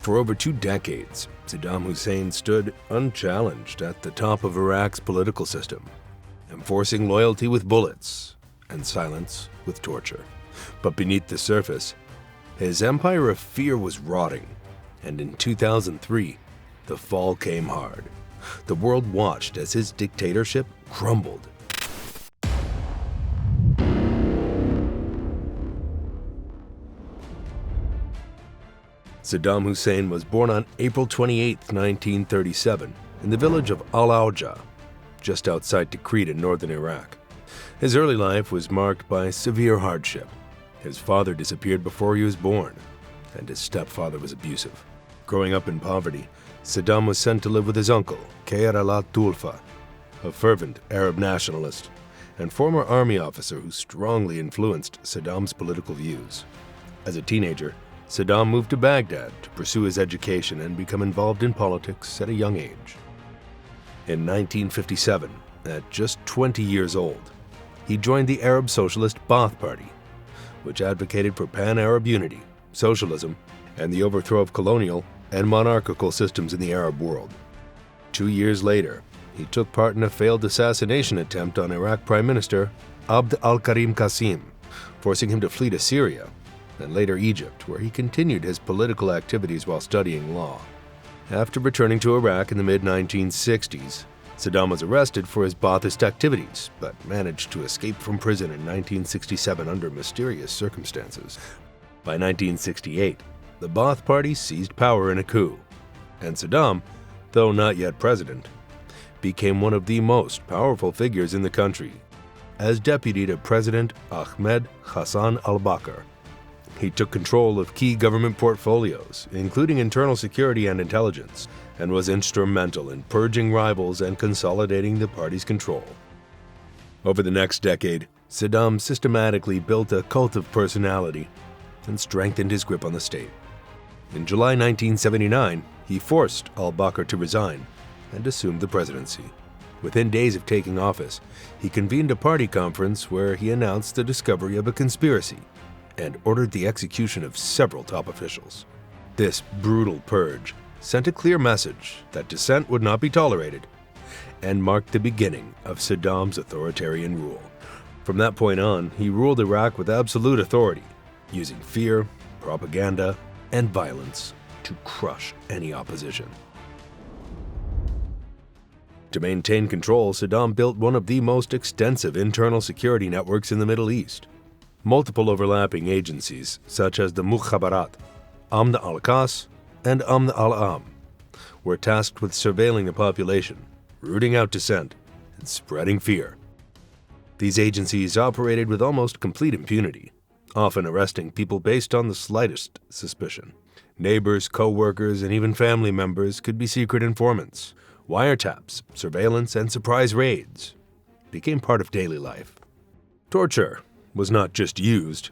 For over 2 decades, Saddam Hussein stood unchallenged at the top of Iraq's political system, enforcing loyalty with bullets and silence with torture. But beneath the surface, his empire of fear was rotting, and in 2003, the fall came hard. The world watched as his dictatorship crumbled. Saddam Hussein was born on April 28, 1937, in the village of Al-Auja, just outside Tikrit in northern Iraq. His early life was marked by severe hardship. His father disappeared before he was born, and his stepfather was abusive. Growing up in poverty, Saddam was sent to live with his uncle, Khair al-Tulfa, a fervent Arab nationalist and former army officer who strongly influenced Saddam's political views. As a teenager, Saddam moved to Baghdad to pursue his education and become involved in politics at a young age. In 1957, at just 20 years old, he joined the Arab Socialist Ba'ath Party, which advocated for pan-Arab unity, socialism, and the overthrow of colonial and monarchical systems in the Arab world. 2 years later, he took part in a failed assassination attempt on Iraq Prime Minister Abd al-Karim Qasim, forcing him to flee to Syria and later Egypt, where he continued his political activities while studying law. After returning to Iraq in the mid-1960s, Saddam was arrested for his Ba'athist activities, but managed to escape from prison in 1967 under mysterious circumstances. By 1968, the Ba'ath Party seized power in a coup, and Saddam, though not yet president, became one of the most powerful figures in the country. As deputy to President Ahmed Hassan al-Bakr, he took control of key government portfolios, including internal security and intelligence, and was instrumental in purging rivals and consolidating the party's control. Over the next decade, Saddam systematically built a cult of personality and strengthened his grip on the state. In July 1979, he forced al-Bakr to resign and assumed the presidency. Within days of taking office, he convened a party conference where he announced the discovery of a conspiracy and ordered the execution of several top officials. This brutal purge sent a clear message that dissent would not be tolerated and marked the beginning of Saddam's authoritarian rule. From that point on, he ruled Iraq with absolute authority, using fear, propaganda, and violence to crush any opposition. To maintain control, Saddam built one of the most extensive internal security networks in the Middle East. Multiple overlapping agencies, such as the Mukhabarat, Amn al-Qas, and Amn al-Am, were tasked with surveilling the population, rooting out dissent, and spreading fear. These agencies operated with almost complete impunity, often arresting people based on the slightest suspicion. Neighbors, co-workers, and even family members could be secret informants. Wiretaps, surveillance, and surprise raids became part of daily life. Torture was not just used,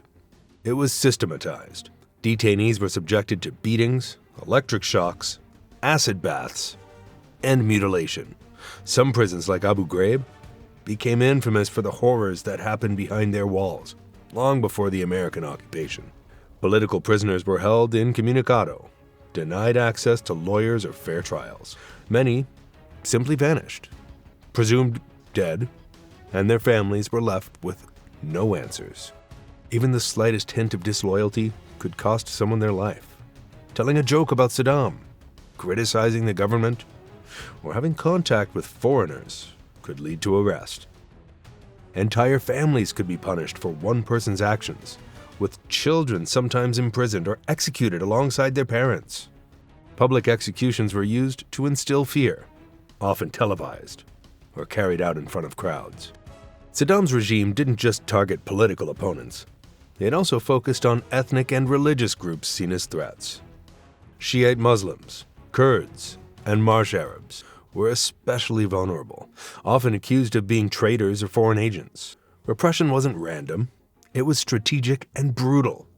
it was systematized. Detainees were subjected to beatings, electric shocks, acid baths, and mutilation. Some prisons, like Abu Ghraib, became infamous for the horrors that happened behind their walls, long before the American occupation. Political prisoners were held incommunicado, denied access to lawyers or fair trials. Many simply vanished, presumed dead, and their families were left with no answers. Even the slightest hint of disloyalty could cost someone their life. Telling a joke about Saddam, criticizing the government, or having contact with foreigners could lead to arrest. Entire families could be punished for one person's actions, with children sometimes imprisoned or executed alongside their parents. Public executions were used to instill fear, often televised or carried out in front of crowds. Saddam's regime didn't just target political opponents. It also focused on ethnic and religious groups seen as threats. Shiite Muslims, Kurds, and Marsh Arabs were especially vulnerable, often accused of being traitors or foreign agents. Repression wasn't random. It was strategic and brutal,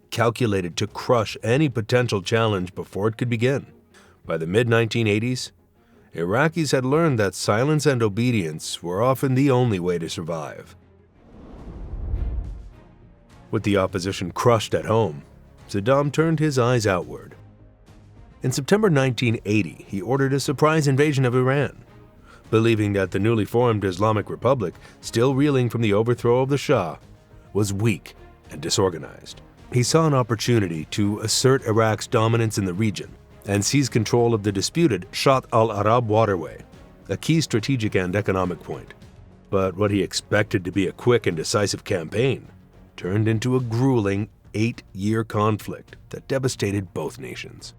calculated to crush any potential challenge before it could begin. By the mid-1980s, Iraqis had learned that silence and obedience were often the only way to survive. With the opposition crushed at home, Saddam turned his eyes outward. In September 1980, he ordered a surprise invasion of Iran. Believing that the newly formed Islamic Republic, still reeling from the overthrow of the Shah, was weak and disorganized. He saw an opportunity to assert Iraq's dominance in the region and seize control of the disputed Shatt al-Arab waterway, a key strategic and economic point. But what he expected to be a quick and decisive campaign turned into a grueling 8-year conflict that devastated both nations.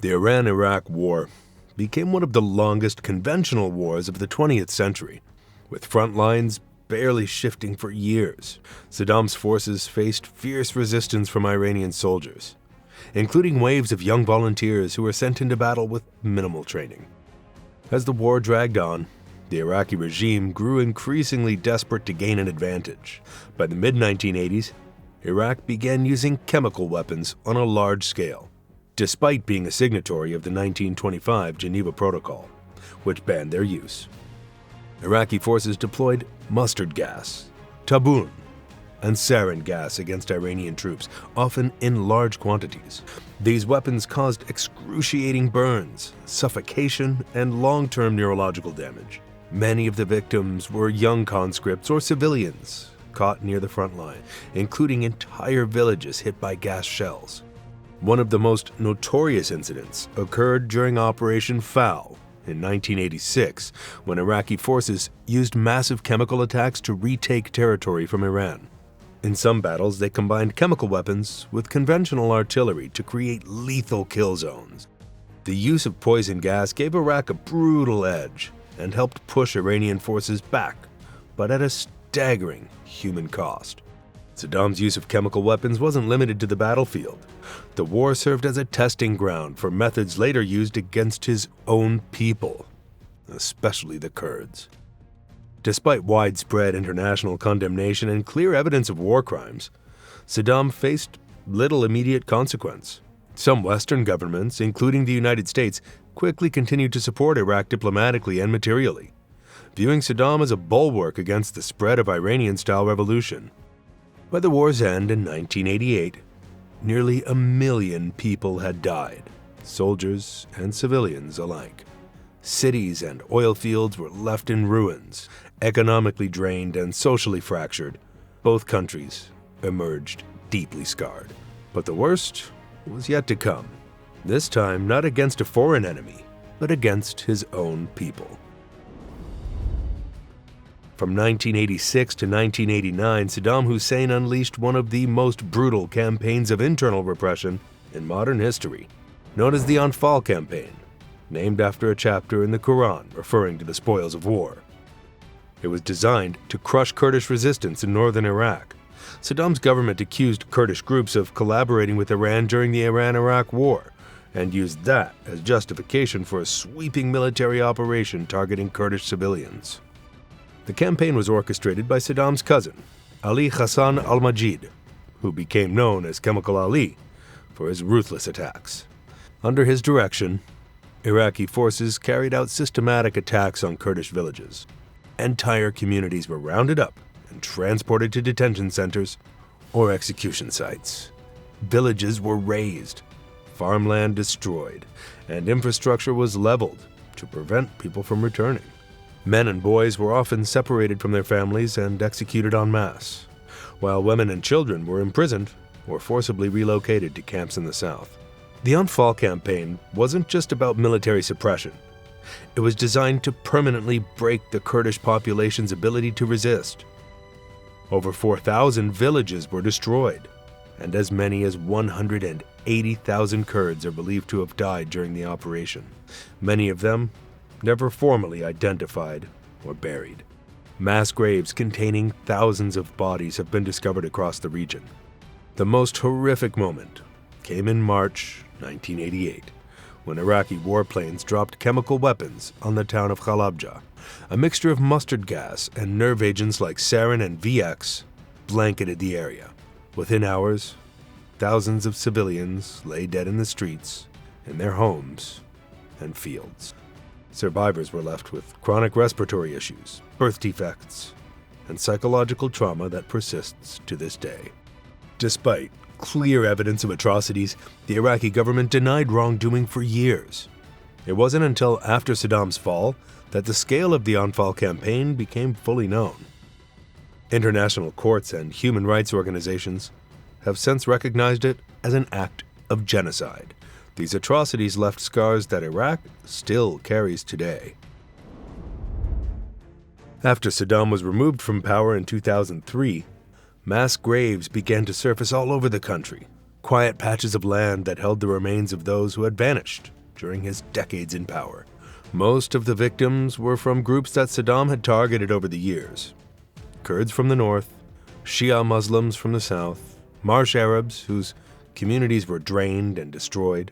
The Iran-Iraq War became one of the longest conventional wars of the 20th century, with front lines barely shifting for years. Saddam's forces faced fierce resistance from Iranian soldiers, including waves of young volunteers who were sent into battle with minimal training. As the war dragged on, the Iraqi regime grew increasingly desperate to gain an advantage. By the mid-1980s, Iraq began using chemical weapons on a large scale, despite being a signatory of the 1925 Geneva Protocol, which banned their use. Iraqi forces deployed mustard gas, taboon, and sarin gas against Iranian troops, often in large quantities. These weapons caused excruciating burns, suffocation, and long-term neurological damage. Many of the victims were young conscripts or civilians caught near the front line, including entire villages hit by gas shells. One of the most notorious incidents occurred during Operation Fowl in 1986, when Iraqi forces used massive chemical attacks to retake territory from Iran. In some battles, they combined chemical weapons with conventional artillery to create lethal kill zones. The use of poison gas gave Iraq a brutal edge and helped push Iranian forces back, but at a staggering human cost. Saddam's use of chemical weapons wasn't limited to the battlefield. The war served as a testing ground for methods later used against his own people, especially the Kurds. Despite widespread international condemnation and clear evidence of war crimes, Saddam faced little immediate consequence. Some Western governments, including the United States, quickly continued to support Iraq diplomatically and materially, viewing Saddam as a bulwark against the spread of Iranian-style revolution. By the war's end in 1988, nearly 1 million people had died, soldiers and civilians alike. Cities and oil fields were left in ruins, economically drained and socially fractured. Both countries emerged deeply scarred. But the worst was yet to come, this time not against a foreign enemy, but against his own people. From 1986 to 1989, Saddam Hussein unleashed one of the most brutal campaigns of internal repression in modern history, known as the Anfal campaign, named after a chapter in the Quran referring to the spoils of war. It was designed to crush Kurdish resistance in northern Iraq. Saddam's government accused Kurdish groups of collaborating with Iran during the Iran-Iraq War and used that as justification for a sweeping military operation targeting Kurdish civilians. The campaign was orchestrated by Saddam's cousin, Ali Hassan al-Majid, who became known as Chemical Ali for his ruthless attacks. Under his direction, Iraqi forces carried out systematic attacks on Kurdish villages. Entire communities were rounded up and transported to detention centers or execution sites. Villages were razed, farmland destroyed, and infrastructure was leveled to prevent people from returning. Men and boys were often separated from their families and executed en masse, while women and children were imprisoned or forcibly relocated to camps in the south. The Anfal campaign wasn't just about military suppression. It was designed to permanently break the Kurdish population's ability to resist. Over 4,000 villages were destroyed, and as many as 180,000 Kurds are believed to have died during the operation, many of them never formally identified or buried. Mass graves containing thousands of bodies have been discovered across the region. The most horrific moment came in March 1988, when Iraqi warplanes dropped chemical weapons on the town of Halabja. A mixture of mustard gas and nerve agents like sarin and VX blanketed the area. Within hours, thousands of civilians lay dead in the streets, in their homes and fields. Survivors were left with chronic respiratory issues, birth defects, and psychological trauma that persists to this day. Despite clear evidence of atrocities, the Iraqi government denied wrongdoing for years. It wasn't until after Saddam's fall that the scale of the Anfal campaign became fully known. International courts and human rights organizations have since recognized it as an act of genocide. These atrocities left scars that Iraq still carries today. After Saddam was removed from power in 2003, mass graves began to surface all over the country, quiet patches of land that held the remains of those who had vanished during his decades in power. Most of the victims were from groups that Saddam had targeted over the years. Kurds from the north, Shia Muslims from the south, Marsh Arabs whose communities were drained and destroyed,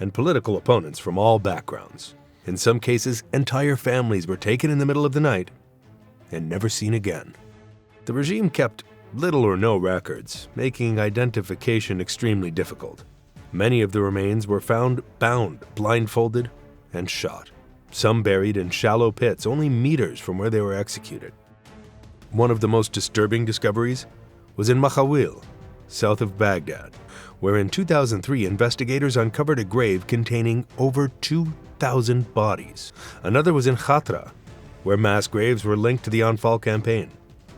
and political opponents from all backgrounds. In some cases, entire families were taken in the middle of the night and never seen again. The regime kept little or no records, making identification extremely difficult. Many of the remains were found bound, blindfolded, and shot. Some buried in shallow pits only meters from where they were executed. One of the most disturbing discoveries was in Makhawil, south of Baghdad, where in 2003 investigators uncovered a grave containing over 2,000 bodies. Another was in Khatra, where mass graves were linked to the Anfal campaign,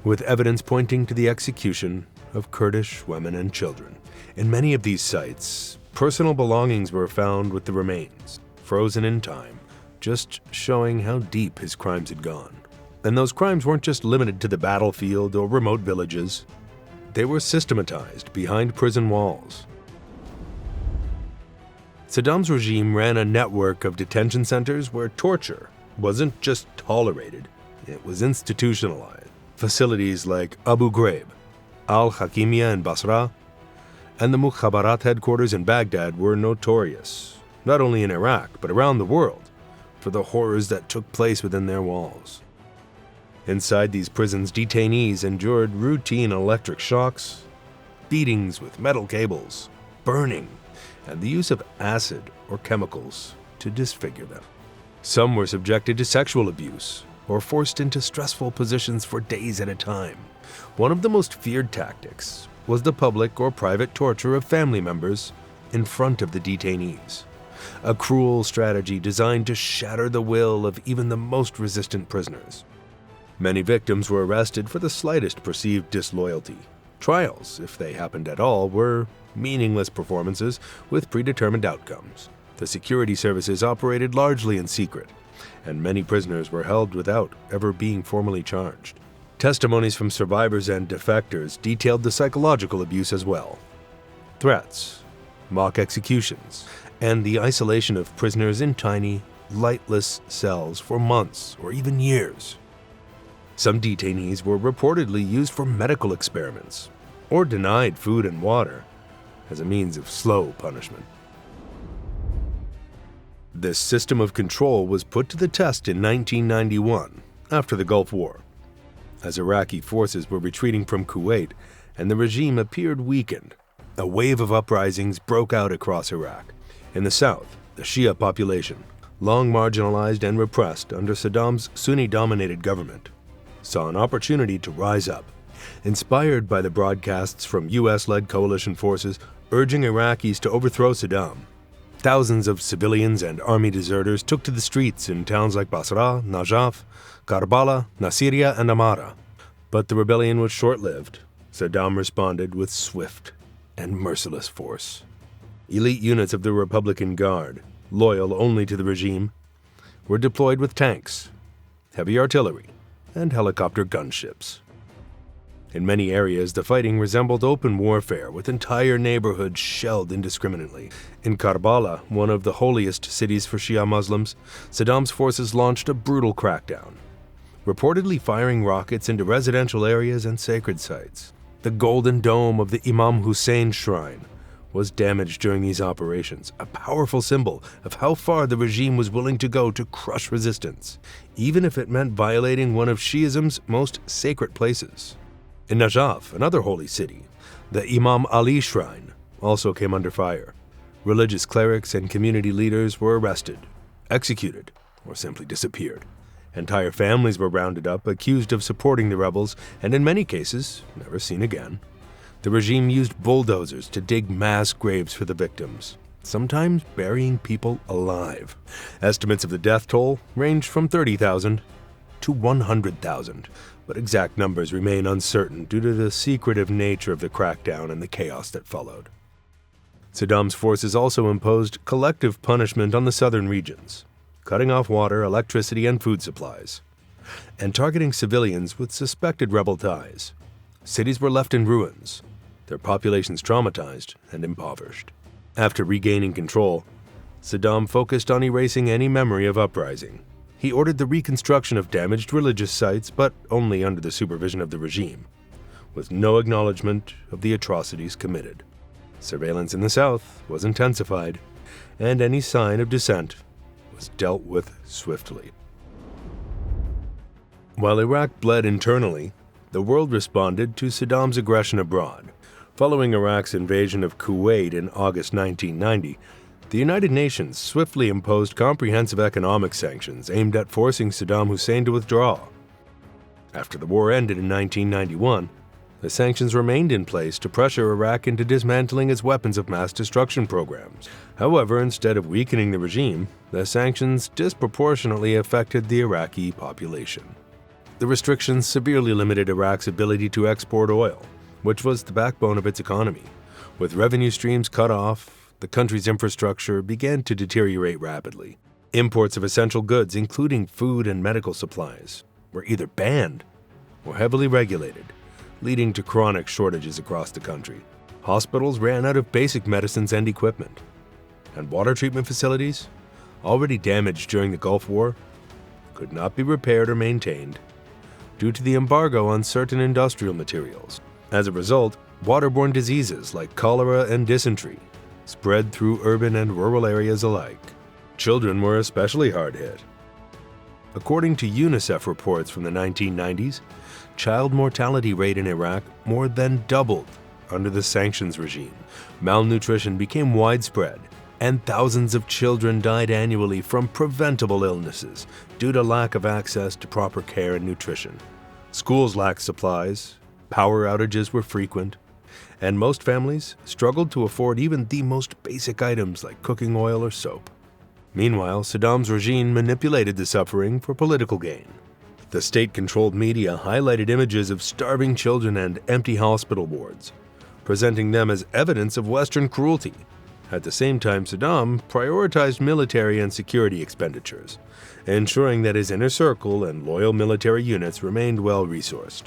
with evidence pointing to the execution of Kurdish women and children. In many of these sites, personal belongings were found with the remains, frozen in time, just showing how deep his crimes had gone. And those crimes weren't just limited to the battlefield or remote villages. They were systematized behind prison walls. Saddam's regime ran a network of detention centers where torture wasn't just tolerated, it was institutionalized. Facilities like Abu Ghraib, Al-Hakimiyya in Basra, and the Mukhabarat headquarters in Baghdad were notorious, not only in Iraq but around the world, for the horrors that took place within their walls. Inside these prisons, detainees endured routine electric shocks, beatings with metal cables, burning, and the use of acid or chemicals to disfigure them. Some were subjected to sexual abuse or forced into stressful positions for days at a time. One of the most feared tactics was the public or private torture of family members in front of the detainees, a cruel strategy designed to shatter the will of even the most resistant prisoners. Many victims were arrested for the slightest perceived disloyalty. Trials, if they happened at all, were meaningless performances with predetermined outcomes. The security services operated largely in secret, and many prisoners were held without ever being formally charged. Testimonies from survivors and defectors detailed the psychological abuse as well. Threats, mock executions, and the isolation of prisoners in tiny, lightless cells for months or even years. Some detainees were reportedly used for medical experiments or denied food and water as a means of slow punishment. This system of control was put to the test in 1991, after the Gulf War, as Iraqi forces were retreating from Kuwait and the regime appeared weakened. A wave of uprisings broke out across Iraq. In the south, the Shia population, long marginalized and repressed under Saddam's Sunni-dominated government, saw an opportunity to rise up. Inspired by the broadcasts from US-led coalition forces urging Iraqis to overthrow Saddam, thousands of civilians and army deserters took to the streets in towns like Basra, Najaf, Karbala, Nasiriyah, and Amara. But the rebellion was short-lived. Saddam responded with swift and merciless force. Elite units of the Republican Guard, loyal only to the regime, were deployed with tanks, heavy artillery, and helicopter gunships. In many areas, the fighting resembled open warfare, with entire neighborhoods shelled indiscriminately. In Karbala, one of the holiest cities for Shia Muslims, Saddam's forces launched a brutal crackdown, reportedly firing rockets into residential areas and sacred sites. The golden dome of the Imam Hussein shrine was damaged during these operations, a powerful symbol of how far the regime was willing to go to crush resistance, even if it meant violating one of Shiism's most sacred places. In Najaf, another holy city, the Imam Ali shrine also came under fire. Religious clerics and community leaders were arrested, executed, or simply disappeared. Entire families were rounded up, accused of supporting the rebels, and in many cases, never seen again. The regime used bulldozers to dig mass graves for the victims, sometimes burying people alive. Estimates of the death toll ranged from 30,000 to 100,000, but exact numbers remain uncertain due to the secretive nature of the crackdown and the chaos that followed. Saddam's forces also imposed collective punishment on the southern regions, cutting off water, electricity, and food supplies, and targeting civilians with suspected rebel ties. Cities were left in ruins, their populations traumatized and impoverished. After regaining control, Saddam focused on erasing any memory of uprising. He ordered the reconstruction of damaged religious sites, but only under the supervision of the regime, with no acknowledgement of the atrocities committed. Surveillance in the south was intensified, and any sign of dissent was dealt with swiftly. While Iraq bled internally, the world responded to Saddam's aggression abroad. Following Iraq's invasion of Kuwait in August 1990, the United Nations swiftly imposed comprehensive economic sanctions aimed at forcing Saddam Hussein to withdraw. After the war ended in 1991, the sanctions remained in place to pressure Iraq into dismantling its weapons of mass destruction programs. However, instead of weakening the regime, the sanctions disproportionately affected the Iraqi population. The restrictions severely limited Iraq's ability to export oil, which was the backbone of its economy. With revenue streams cut off, the country's infrastructure began to deteriorate rapidly. Imports of essential goods, including food and medical supplies, were either banned or heavily regulated, leading to chronic shortages across the country. Hospitals ran out of basic medicines and equipment, and water treatment facilities, already damaged during the Gulf War, could not be repaired or maintained due to the embargo on certain industrial materials. As a result, waterborne diseases like cholera and dysentery spread through urban and rural areas alike. Children were especially hard hit. According to UNICEF reports from the 1990s, child mortality rate in Iraq more than doubled under the sanctions regime. Malnutrition became widespread, and thousands of children died annually from preventable illnesses due to lack of access to proper care and nutrition. Schools lacked supplies, power outages were frequent, and most families struggled to afford even the most basic items like cooking oil or soap. Meanwhile, Saddam's regime manipulated the suffering for political gain. The state-controlled media highlighted images of starving children and empty hospital wards, presenting them as evidence of Western cruelty. At the same time, Saddam prioritized military and security expenditures, ensuring that his inner circle and loyal military units remained well-resourced.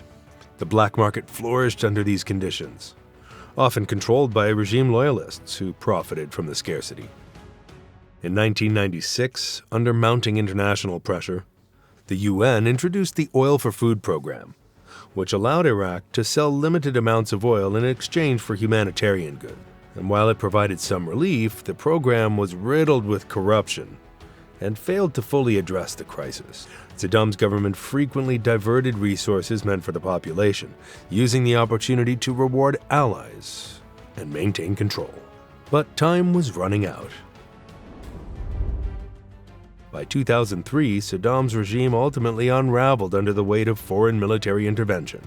The black market flourished under these conditions, often controlled by regime loyalists who profited from the scarcity. In 1996, under mounting international pressure, the UN introduced the Oil for Food program, which allowed Iraq to sell limited amounts of oil in exchange for humanitarian goods. And while it provided some relief, the program was riddled with corruption and failed to fully address the crisis. Saddam's government frequently diverted resources meant for the population, using the opportunity to reward allies and maintain control. But time was running out. By 2003, Saddam's regime ultimately unraveled under the weight of foreign military intervention.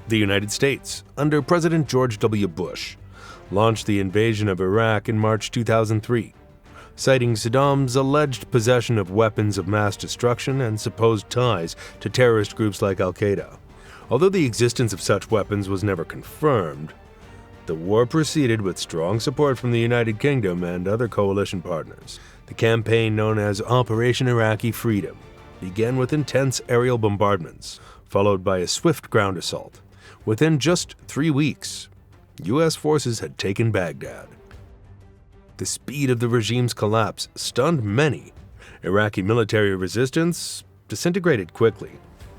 The United States, under President George W. Bush, launched the invasion of Iraq in March 2003, citing Saddam's alleged possession of weapons of mass destruction and supposed ties to terrorist groups like al-Qaeda. Although the existence of such weapons was never confirmed, the war proceeded with strong support from the United Kingdom and other coalition partners. The campaign, known as Operation Iraqi Freedom, began with intense aerial bombardments, followed by a swift ground assault. Within just 3 weeks, U.S. forces had taken Baghdad. The speed of the regime's collapse stunned many. Iraqi military resistance disintegrated quickly,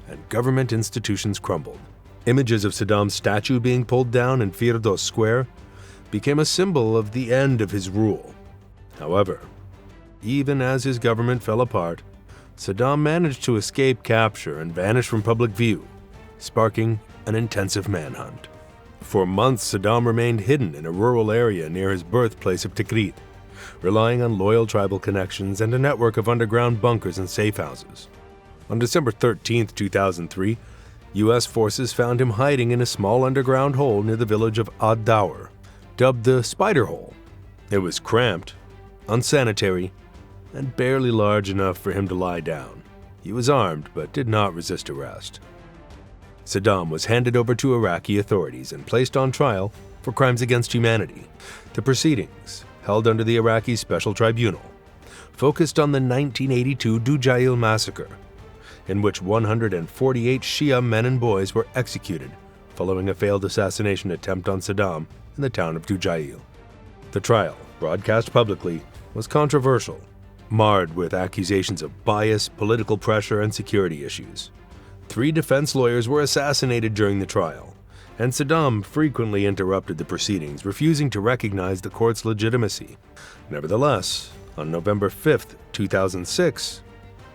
and government institutions crumbled. Images of Saddam's statue being pulled down in Firdos Square became a symbol of the end of his rule. However, even as his government fell apart, Saddam managed to escape capture and vanish from public view, sparking an intensive manhunt. For months, Saddam remained hidden in a rural area near his birthplace of Tikrit, relying on loyal tribal connections and a network of underground bunkers and safe houses. On December 13, 2003, U.S. forces found him hiding in a small underground hole near the village of Ad-Dawer, dubbed the Spider Hole. It was cramped, unsanitary, and barely large enough for him to lie down. He was armed but did not resist arrest. Saddam was handed over to Iraqi authorities and placed on trial for crimes against humanity. The proceedings, held under the Iraqi Special Tribunal, focused on the 1982 Dujail massacre, in which 148 Shia men and boys were executed following a failed assassination attempt on Saddam in the town of Dujail. The trial, broadcast publicly, was controversial, marred with accusations of bias, political pressure, and security issues. 3 defense lawyers were assassinated during the trial, and Saddam frequently interrupted the proceedings, refusing to recognize the court's legitimacy. Nevertheless, on November 5, 2006,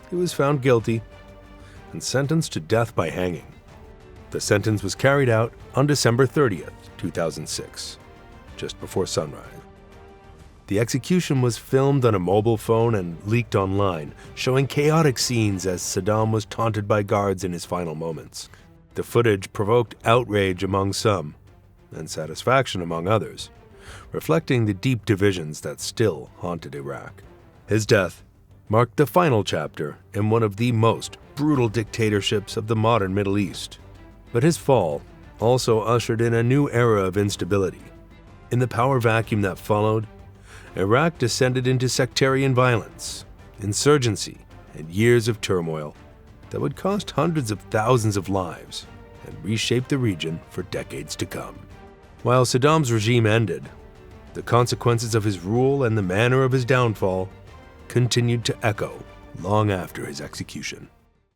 he was found guilty and sentenced to death by hanging. The sentence was carried out on December 30, 2006, just before sunrise. The execution was filmed on a mobile phone and leaked online, showing chaotic scenes as Saddam was taunted by guards in his final moments. The footage provoked outrage among some and satisfaction among others, reflecting the deep divisions that still haunted Iraq. His death marked the final chapter in one of the most brutal dictatorships of the modern Middle East. But his fall also ushered in a new era of instability. In the power vacuum that followed, Iraq descended into sectarian violence, insurgency, and years of turmoil that would cost hundreds of thousands of lives and reshape the region for decades to come. While Saddam's regime ended, the consequences of his rule and the manner of his downfall continued to echo long after his execution.